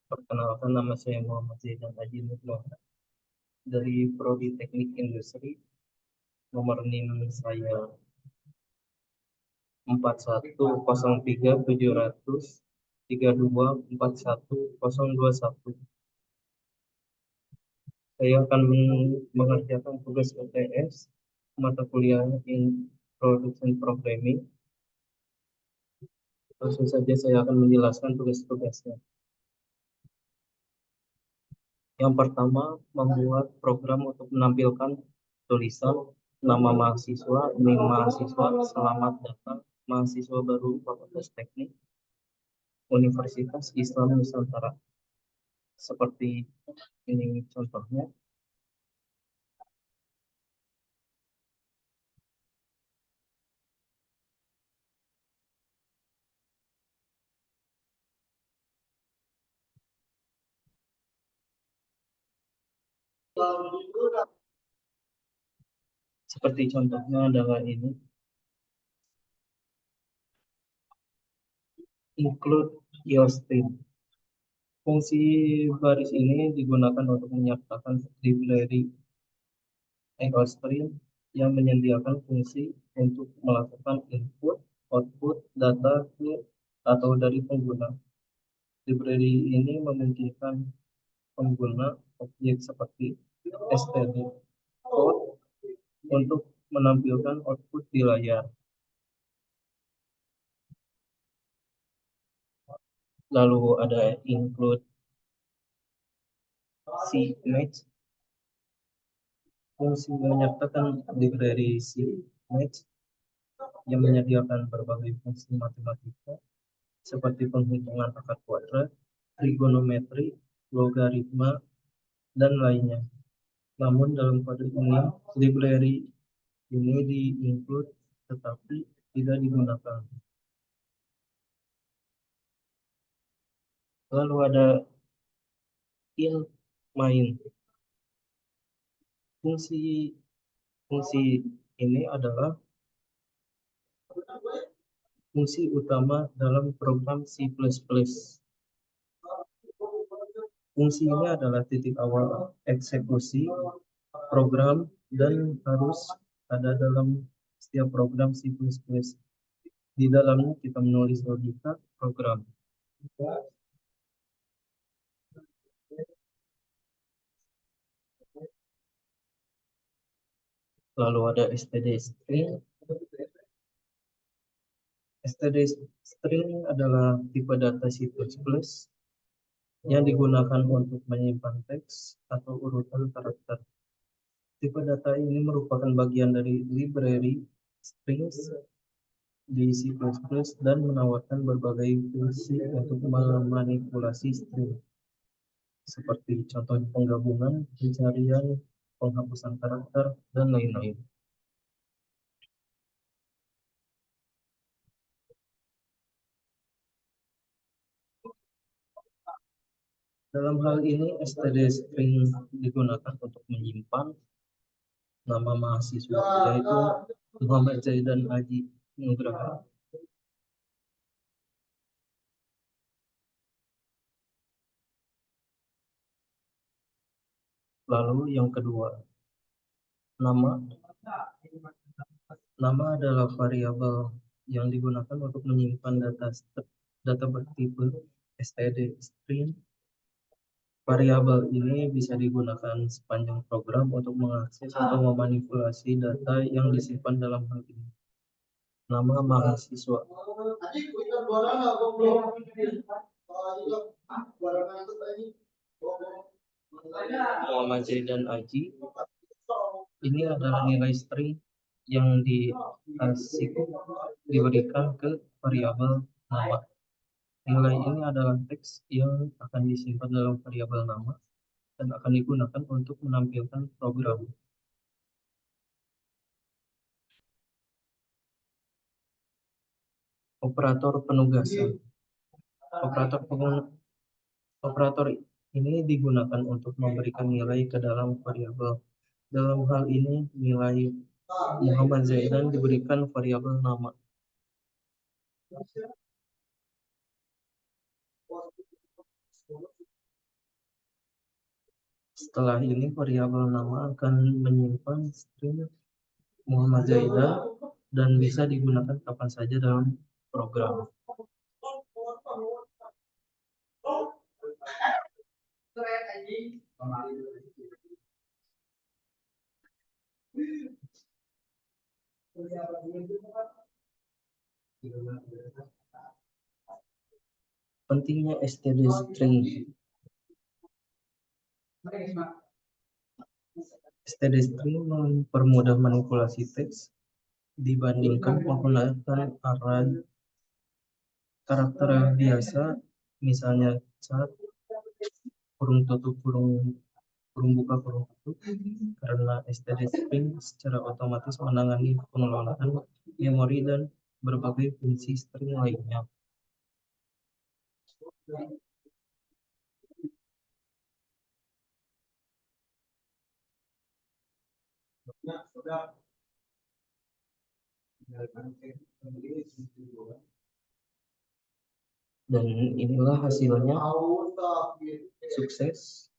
Perkenalkan, nama saya Muhammad Zaidan Haji Nurul dari Prodi Teknik Industri. Nomor NIM saya 4103700 324101. Saya akan mengerjakan tugas UTS mata kuliah Introduction Programming. Langsung saja saya akan menjelaskan tugas-tugasnya. Yang pertama, membuat program untuk menampilkan tulisan nama mahasiswa, NIM mahasiswa, selamat datang mahasiswa baru Fakultas Teknik Universitas Islam Nusantara. Seperti ini contohnya. Seperti contohnya adalah ini. Include your stream. Fungsi baris ini digunakan untuk menyertakan library EcoStream yang menyediakan fungsi untuk melakukan input, output data ke atau dari pengguna. Library ini memungkinkan pengguna objek seperti std code untuk menampilkan output di layar. Lalu ada include CMake. Fungsi menyertakan library CMake yang menyediakan berbagai fungsi matematika seperti penghitungan akar kuadrat, trigonometri, logaritma, dan lainnya. Namun dalam kode ini, library ini di-include tetapi tidak digunakan. Lalu ada in main. Fungsi ini adalah fungsi utama dalam program C++. Fungsi ini adalah titik awal eksekusi program dan harus ada dalam setiap program C++. Di dalamnya kita menulis logika program. Lalu ada std string. Std string adalah tipe data C++ yang digunakan untuk menyimpan teks atau urutan karakter. Tipe data ini merupakan bagian dari library strings di C++ dan menawarkan berbagai fungsi untuk memanipulasi string, seperti contoh penggabungan, pencarian, penghapusan karakter, dan lain-lain. Dalam hal ini, std string digunakan untuk menyimpan nama mahasiswa, yaitu Muhammad Zaidan Haji Nugraha. Lalu yang kedua, nama. Nama adalah variabel yang digunakan untuk menyimpan data bertipe std string. Variabel ini bisa digunakan sepanjang program untuk mengakses atau memanipulasi data yang disimpan dalam hal ini. Nama mahasiswa. Muhammad Zaidan Aji. Ini adalah nilai string yang diberikan ke variabel nama. Nilai ini adalah teks yang akan disimpan dalam variabel nama dan akan digunakan untuk menampilkan program. Operator penugasan. Operator ini digunakan untuk memberikan nilai ke dalam variabel. Dalam hal ini, nilai Muhammad Zaidan diberikan variabel nama. Setelah ini variabel nama akan menyimpan string Muhammad Zaida dan bisa digunakan kapan saja dalam program. Pentingnya std string. Std string mempermudah manipulasi teks dibandingkan menggunakan array karakter yang biasa, misalnya cat, kurung tutup, kurung buka, kurung tutup, karena std string secara otomatis menangani pengelolaan memori dan berbagai fungsi string lainnya. Dan inilah hasilnya, sukses.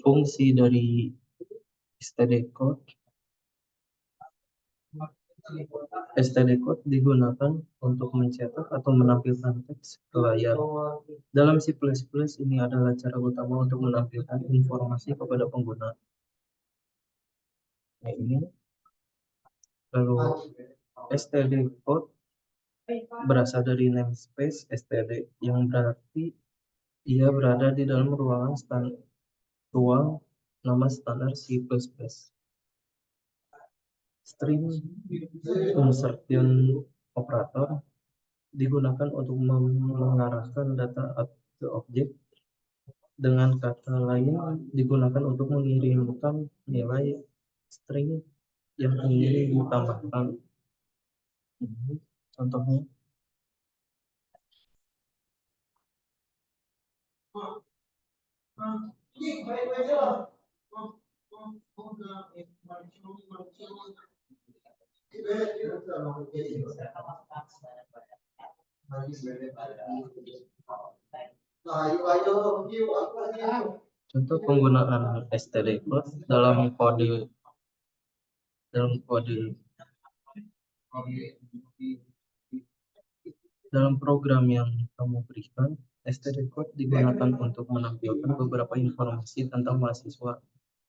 Fungsi dari std code. Std code digunakan untuk mencetak atau menampilkan teks ke layar. Dalam C++, ini adalah cara utama untuk menampilkan informasi kepada pengguna. Nah, ini. Lalu std code berasal dari namespace std, yang berarti ia berada di dalam ruang nama standar C++. String insertion operator digunakan untuk mengarahkan data ke objek. Dengan kata lain, digunakan untuk mengirimkan nilai string yang ingin ditambahkan. Contohnya, contoh penggunaan std code dalam program yang kamu berikan. Std code digunakan untuk menampilkan beberapa informasi tentang mahasiswa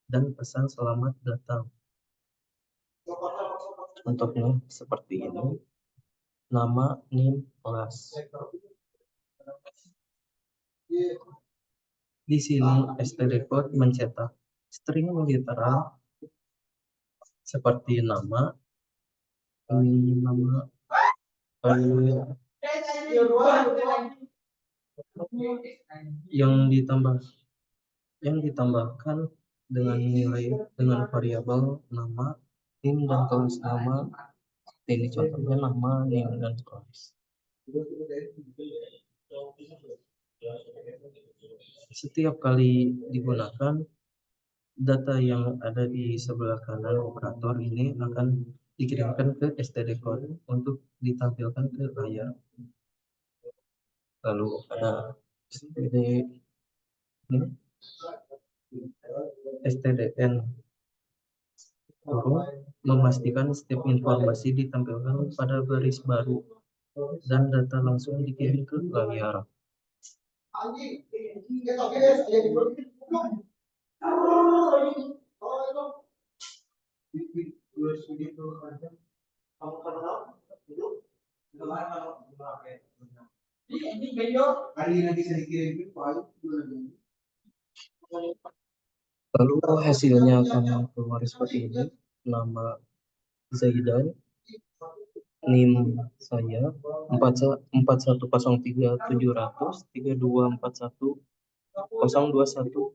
dan pesan selamat datang. Contohnya seperti ini: nama, NIM, kelas. Di sini std code mencetak string literal seperti nama, yang ditambahkan dengan variabel nama, NIM, dan kelas nama. Ini contohnya nama, NIM, dan kelas. Setiap kali digunakan, data yang ada di sebelah kanan operator ini akan dikirimkan ke std code untuk ditampilkan ke layar. Lalu ada stdn memastikan setiap informasi ditampilkan pada baris baru dan data langsung dikirim ke layar. Lalu hasilnya akan keluar seperti ini: nama Zaidan, NIM saya 41037003241021,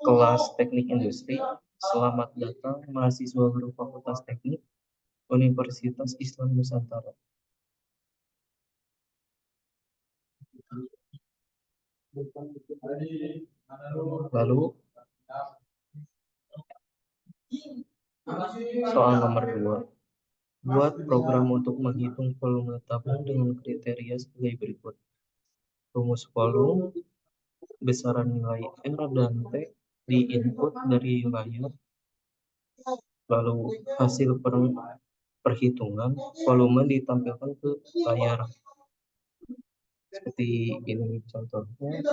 kelas teknik industri, selamat datang mahasiswa baru Fakultas Teknik Universitas Islam Nusantara. Lalu soal nomor 2. Buat program untuk menghitung volume tabung dengan kriteria sebagai berikut. Rumus volume, besaran nilai R dan T di input dari layar, lalu hasil perhitungan volume ditampilkan ke layar. Seperti ini contohnya.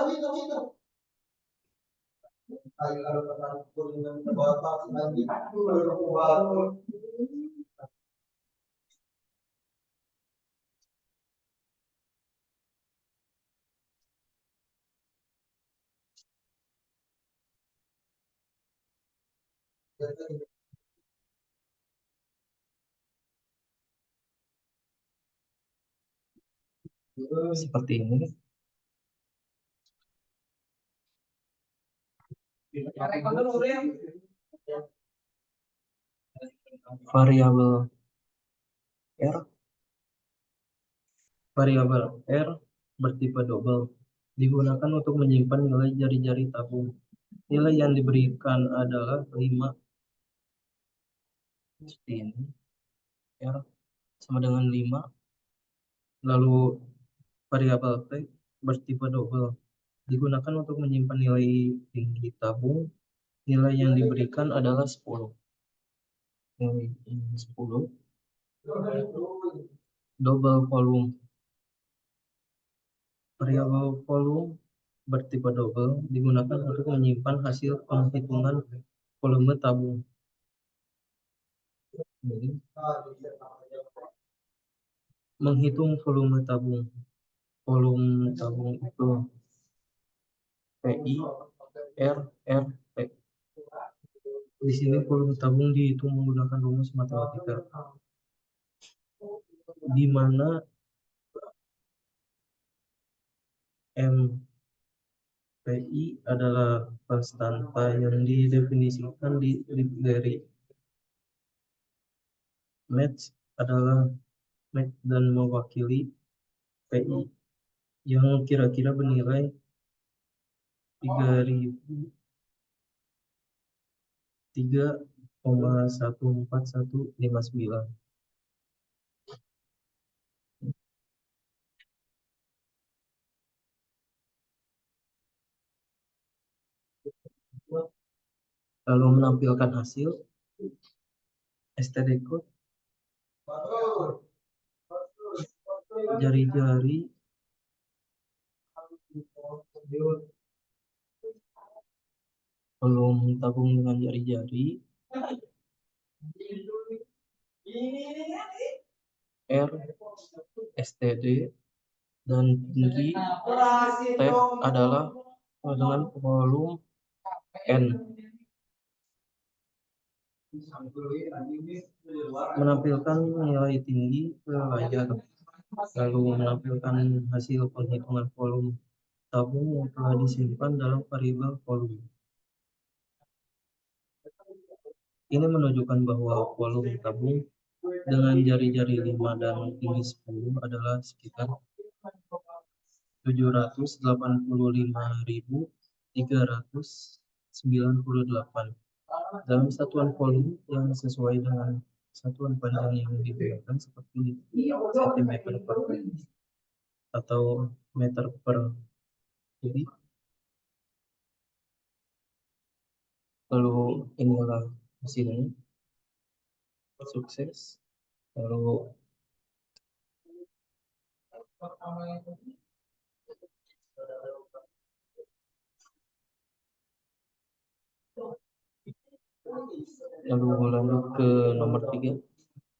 Seperti ini. Variabel R bertipe double digunakan untuk menyimpan nilai jari-jari tabung. Nilai yang diberikan adalah 5. Seperti ini. R sama dengan 5. Lalu variabel T bertipe double digunakan untuk menyimpan nilai tinggi tabung. Nilai yang diberikan adalah 10. Nilai 10. Double volume. Variabel volume bertipe double digunakan untuk menyimpan hasil penghitungan volume tabung. Jadi, menghitung volume tabung. Volume tabung itu PI R R P. Di sini volume tabung dihitung menggunakan rumus matematika, di mana MPI adalah konstanta yang didefinisikan dari match adalah match dan mewakili PI yang kira-kira bernilai 3,14159. Lalu menampilkan hasil STD code jari-jari volume tabung dengan jari-jari R STD dan tinggi T adalah dengan volume N. Menampilkan nilai tinggi ke layar, lalu menampilkan hasil penghitungan volume tabung yang telah disimpan dalam variabel volume. Ini menunjukkan bahwa volume tabung dengan jari-jari 5 dan tinggi 10 adalah sekitar 785.398 dalam satuan volume yang sesuai dengan satuan panjang yang diberikan seperti cm per kubik atau meter per kubik. Lalu inilah hasilnya, sukses. Lalu lanjut ke nomor 3.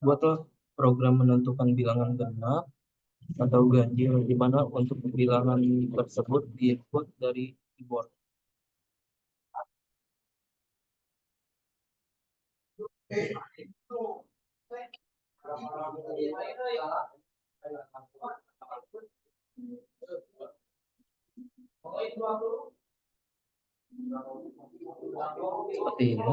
Buatlah program menentukan bilangan genap atau ganjil di mana untuk bilangan tersebut diinput dari keyboard. Seperti ini.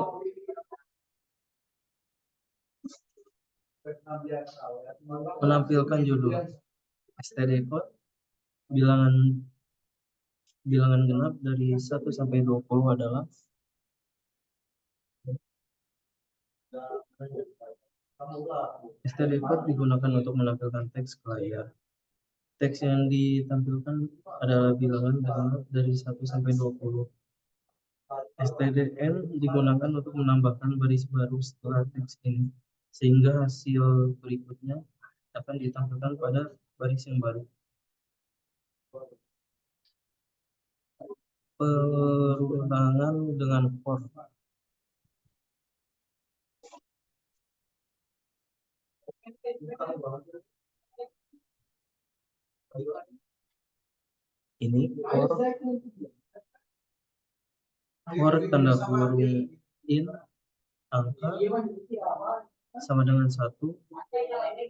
Menampilkan judul, STD code, bilangan bilangan genap dari 1 sampai 20 adalah std code digunakan untuk menampilkan teks ke layar. Teks yang ditampilkan adalah bilangan genap dari 1 sampai 20. STDN digunakan untuk menambahkan baris baru setelah teks ini, sehingga hasil berikutnya akan ditampilkan pada baris yang baru. Perulangan dengan for. Ini for tanda kurung in angka sama dengan 1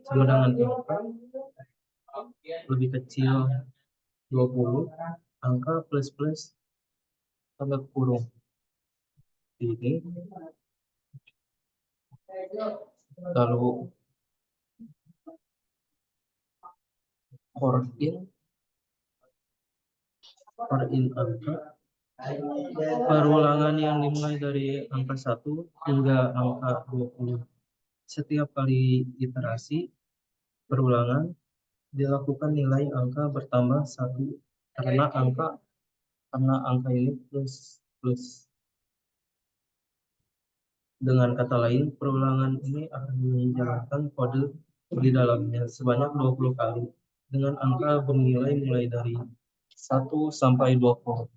sama dengan 4 lebih kecil 20 angka plus plus tanda kurung ini, lalu for in angka perulangan yang dimulai dari angka 1 hingga angka 20. Setiap kali iterasi perulangan dilakukan nilai angka bertambah 1 karena angka ini plus plus. Dengan kata lain, perulangan ini akan menjalankan kode di dalamnya sebanyak 20 kali dengan angka bernilai mulai dari 1 sampai 20.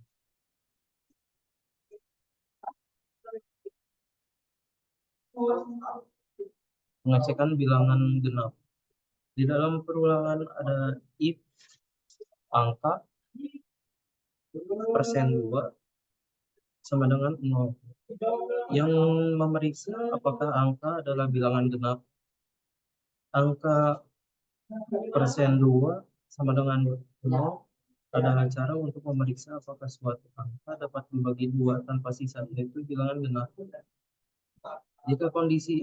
Pengecekan bilangan genap. Di dalam perulangan ada if angka persen 2 sama dengan 0 yang memeriksa apakah angka adalah bilangan genap. Angka persen 2 sama dengan 0 adalah cara untuk memeriksa apakah suatu angka dapat dibagi 2 tanpa sisa, yaitu bilangan genap. Jika kondisi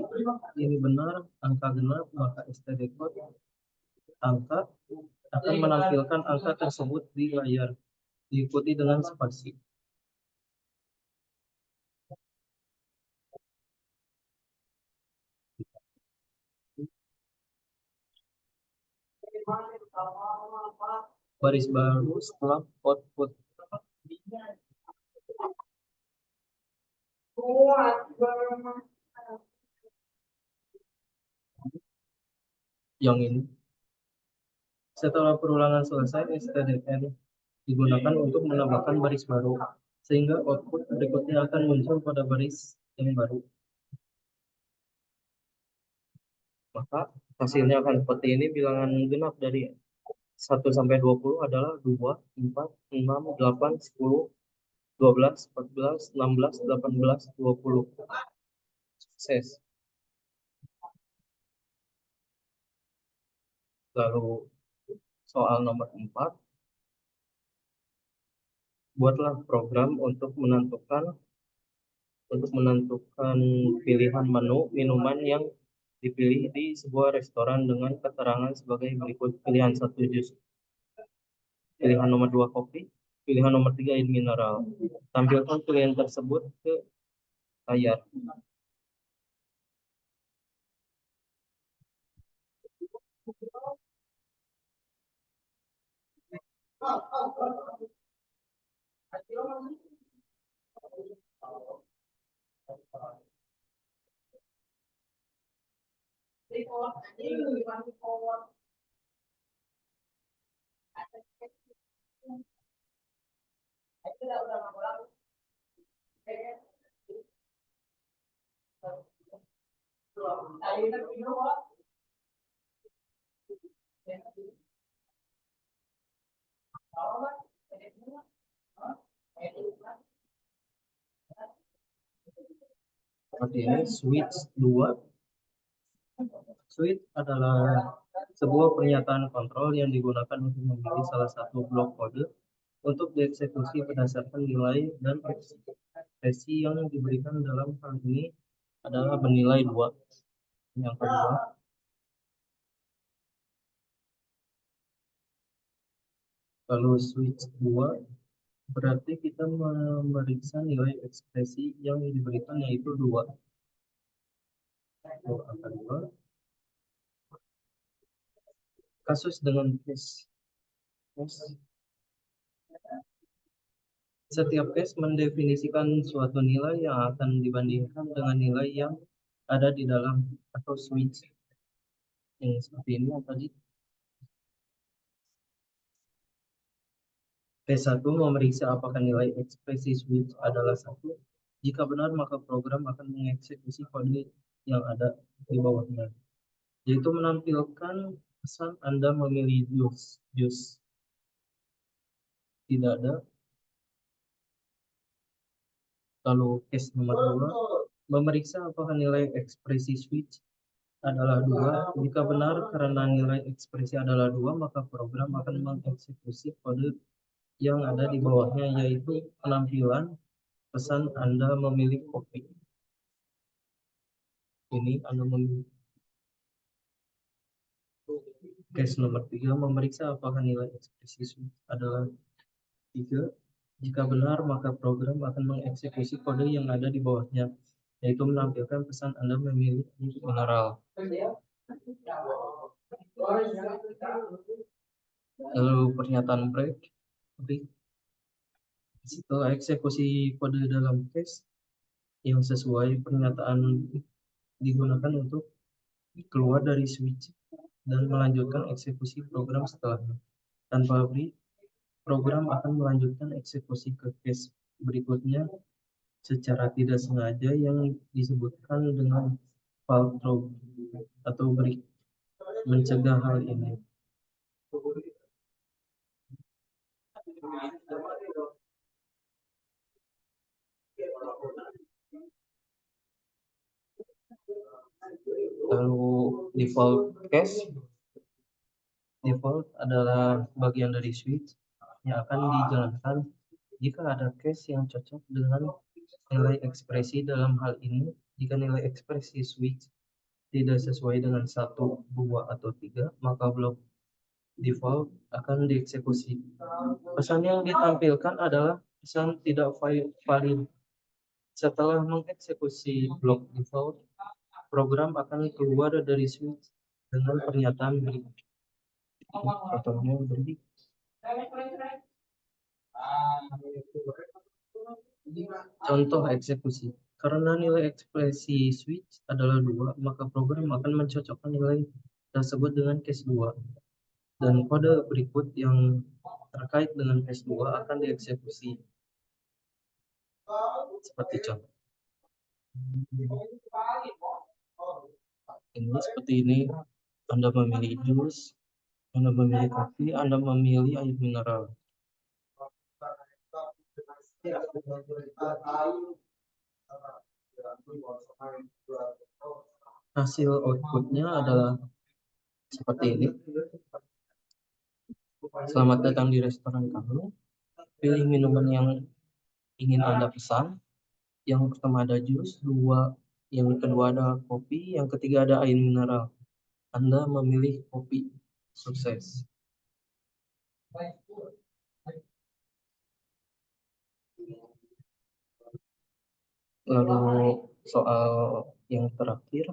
ini benar, angka genap, maka std code angka akan menampilkan angka tersebut di layar, diikuti dengan spasi. Baris baru setelah output. Yang ini. Setelah perulangan selesai, stdn digunakan untuk menambahkan baris baru, sehingga output berikutnya akan muncul pada baris yang baru. Maka hasilnya akan seperti ini. Bilangan genap dari 1 sampai 20 adalah 2, 4, 6, 8, 10, 12, 14, 16, 18, 20. Sukses. Lalu soal nomor 4. Buatlah program untuk menentukan pilihan menu minuman yang dipilih di sebuah restoran dengan keterangan sebagai berikut. Pilihan 1 jus, pilihan nomor 2 kopi, pilihan nomor 3 air mineral. Tampilkan pilihan tersebut ke layar. Seperti ini, switch 2. Switch adalah sebuah pernyataan kontrol yang digunakan untuk memilih salah satu blok kode untuk dieksekusi berdasarkan nilai dan ekspresi yang diberikan. Dalam hal ini adalah bernilai 2. Yang kedua, lalu switch 2 Berarti kita memeriksa nilai ekspresi yang diberikan yaitu 2. Angka 2. Kasus dengan case. Setiap case mendefinisikan suatu nilai yang akan dibandingkan dengan nilai yang ada di dalam atau switch. Yang seperti ini yang tadi. P1 memeriksa apakah nilai ekspresi switch adalah 1. Jika benar, maka program akan mengeksekusi kode yang ada di bawahnya, yaitu menampilkan pesan Anda memilih jus. Tidak ada. Lalu case nomor 2, memeriksa apakah nilai ekspresi switch adalah 2. Jika benar karena nilai ekspresi adalah 2, maka program akan mengeksekusi kode yang ada di bawahnya, yaitu penampilan pesan Anda memilih kopi. Ini Anda memilih. Case nomor 3, memeriksa apakah nilai ekspresi switch adalah 3. Jika benar, maka program akan mengeksekusi kode yang ada di bawahnya, yaitu menampilkan pesan Anda memilih mineral. Lalu pernyataan break. Setelah eksekusi kode dalam case yang sesuai, pernyataan digunakan untuk keluar dari switch dan melanjutkan eksekusi program setelahnya. Tanpa break, program akan melanjutkan eksekusi ke case berikutnya secara tidak sengaja yang disebutkan dengan fall through atau break. Mencegah hal ini. Lalu default adalah bagian dari switch yang akan dijalankan jika ada case yang cocok dengan nilai ekspresi. Dalam hal ini, jika nilai ekspresi switch tidak sesuai dengan 1, 2, atau 3, maka blok default akan dieksekusi. Pesan yang ditampilkan adalah pesan tidak valid. Setelah mengeksekusi blok default, program akan keluar dari switch dengan pernyataan berikut. Contohnya berikut. Contoh eksekusi. Karena nilai ekspresi switch adalah 2, maka program akan mencocokkan nilai tersebut dengan case 2. Dan kode berikut yang terkait dengan case 2 akan dieksekusi. Seperti contoh. Ini seperti ini. Anda memilih jus, Anda memilih kopi, Anda memilih air mineral. Hasil outputnya adalah seperti ini. Selamat datang di restoran kami. Pilih minuman yang ingin Anda pesan. Yang pertama ada jus, yang kedua ada kopi, yang ketiga ada air mineral. Anda memilih kopi. Sukses. Lalu soal yang terakhir,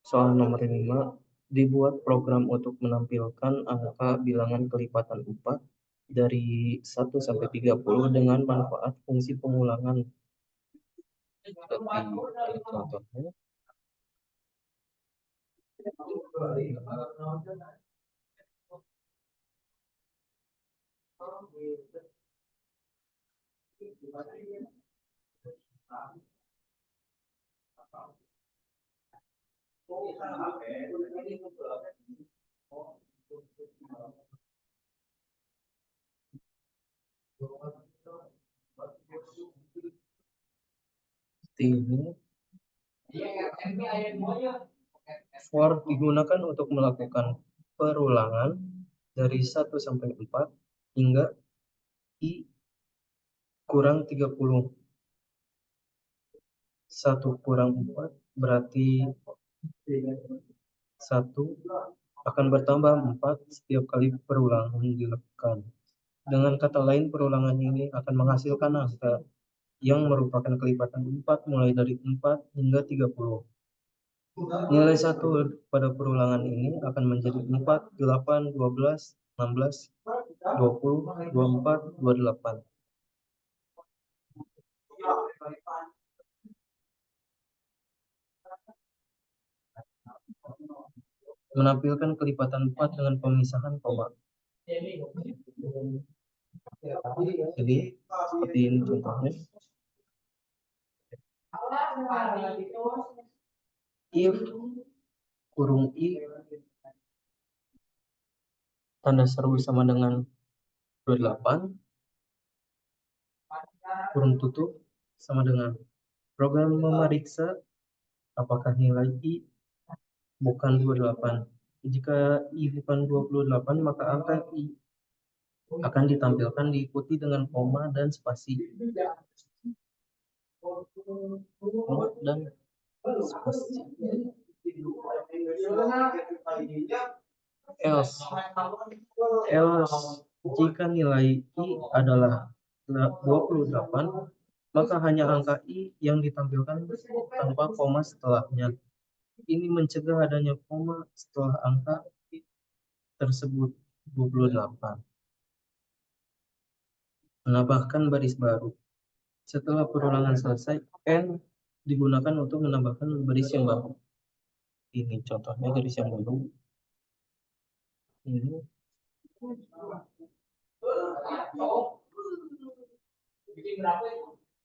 soal nomor 5, dibuat program untuk menampilkan angka bilangan kelipatan 4 dari 1 sampai 30 dengan manfaat fungsi pengulangan. Seperti contohnya. Ini for digunakan untuk melakukan perulangan dari 1 sampai 4 hingga I kurang 30. 1 kurang 4 berarti 1 akan bertambah 4 setiap kali perulangan dilakukan. Dengan kata lain, perulangan ini akan menghasilkan angka yang merupakan kelipatan 4 mulai dari 4 hingga 30. Nilai 1 pada perulangan ini akan menjadi 4, 8, 12, 16, 20, 24, 28. Menampilkan kelipatan 4 dengan pemisahan koma. Jadi, seperti ini contohnya. If kurung I tanda seru sama dengan 28, kurung tutup sama dengan program memeriksa apakah nilai I bukan 28. Jika I bukan 28, maka angka I akan ditampilkan diikuti dengan koma dan spasi. Koma dan spasi. Else jika nilai I adalah 28, maka hanya angka I yang ditampilkan tanpa koma setelahnya. Ini mencegah adanya koma setelah angka I tersebut 28. Menambahkan baris baru. Setelah perulangan selesai, N digunakan untuk menambahkan baris yang baru. Ini contohnya garis yang baru. Ini.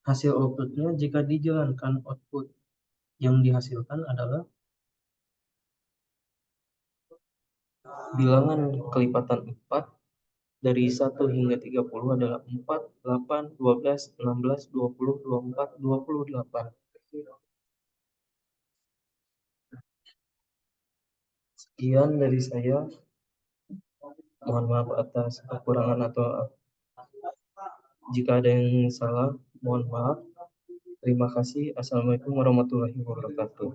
Hasil outputnya jika dijalankan, output yang dihasilkan adalah bilangan kelipatan 4 dari 1 hingga 30 adalah 4, 8, 12, 16, 20, 24, 28. Sekian dari saya. Mohon maaf atas kekurangan atau jika ada yang salah, mohon maaf. Terima kasih. Assalamualaikum warahmatullahi wabarakatuh.